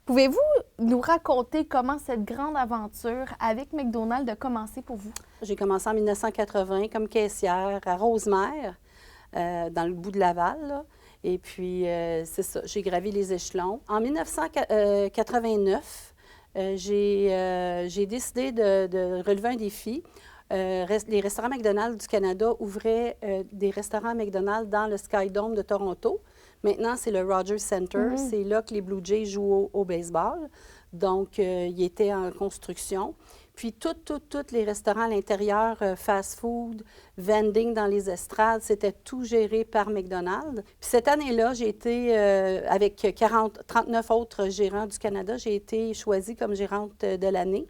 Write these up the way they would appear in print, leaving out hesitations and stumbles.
Pouvez-vous nous raconter comment cette grande aventure avec McDonald's a commencé pour vous? J'ai commencé en 1980 comme caissière à Rosemère, dans le bout de Laval, là. Et puis, c'est ça, j'ai gravi les échelons. En 1989, j'ai décidé de relever un défi. Les restaurants McDonald's du Canada ouvraient des restaurants McDonald's dans le Skydome de Toronto. Maintenant, c'est le Rogers Centre. C'est là que les Blue Jays jouent au baseball. Donc, il était en construction. Puis, tous les restaurants à l'intérieur, fast-food, vending dans les estrades, c'était tout géré par McDonald's. Puis, cette année-là, j'ai été, avec 39 autres gérants du Canada, j'ai été choisie comme gérante de l'année.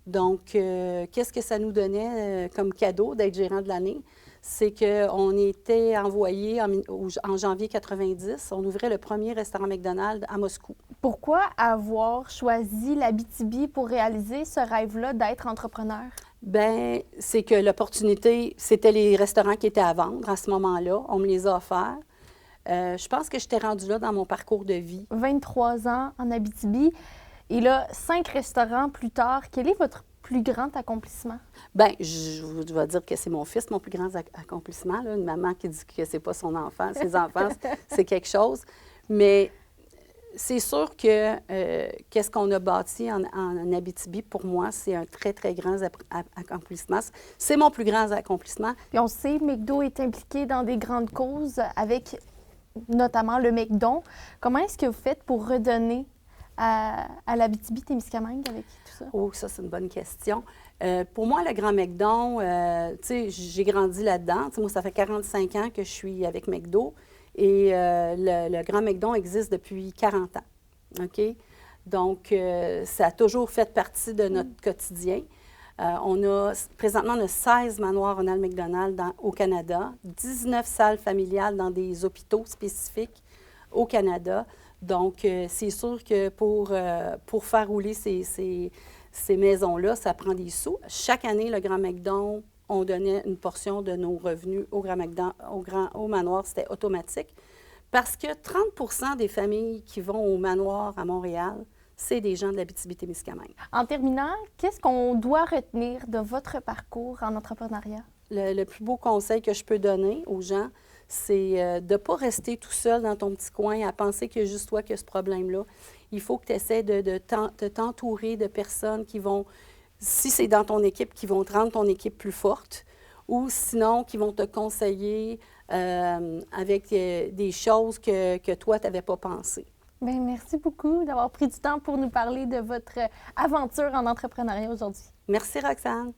Donc, qu'est-ce que ça nous donnait comme cadeau d'être gérant de l'année? C'est qu'on était envoyé en janvier 90, on ouvrait le premier restaurant McDonald's à Moscou. Pourquoi avoir choisi l'Abitibi pour réaliser ce rêve-là d'être entrepreneur? Bien, c'est que l'opportunité, c'était les restaurants qui étaient à vendre à ce moment-là. On me les a offerts. Je pense que j'étais rendue là dans mon parcours de vie. 23 ans en Abitibi. Et là, 5 restaurants plus tard, quel est votre plus grand accomplissement? Bien, je vais dire que c'est mon fils, mon plus grand accomplissement. Là. Une maman qui dit que c'est pas son enfant, ses enfants, c'est quelque chose. Mais c'est sûr que qu'est-ce qu'on a bâti en Abitibi, pour moi, c'est un très, très grand accomplissement. C'est mon plus grand accomplissement. Puis on sait, McDo est impliqué dans des grandes causes avec notamment le McDon. Comment est-ce que vous faites pour redonner à l'Abitibi-Témiscamingue avec tout ça? Oh, ça, c'est une bonne question. Pour moi, le Grand McDon, tu sais, j'ai grandi là-dedans. Moi, ça fait 45 ans que je suis avec McDo et le Grand McDon existe depuis 40 ans. OK? Donc, ça a toujours fait partie de notre quotidien. Présentement, on a 16 manoirs Ronald McDonald au Canada, 19 salles familiales dans des hôpitaux spécifiques au Canada. Donc, c'est sûr que pour faire rouler ces maisons-là, ça prend des sous. Chaque année, le Grand McDon, on donnait une portion de nos revenus au Grand McDon, au manoir, c'était automatique. Parce que 30 des familles qui vont au manoir à Montréal, c'est des gens de l'Abitibi-Témiscamingue. En terminant, qu'est-ce qu'on doit retenir de votre parcours en entrepreneuriat? Le plus beau conseil que je peux donner aux gens, c'est de ne pas rester tout seul dans ton petit coin à penser qu'il y a juste toi qui as ce problème-là. Il faut que tu essaies de t'entourer de personnes qui vont, si c'est dans ton équipe, qui vont te rendre ton équipe plus forte ou sinon qui vont te conseiller avec des choses que toi, tu n'avais pas pensées. Bien, merci beaucoup d'avoir pris du temps pour nous parler de votre aventure en entrepreneuriat aujourd'hui. Merci, Roxane.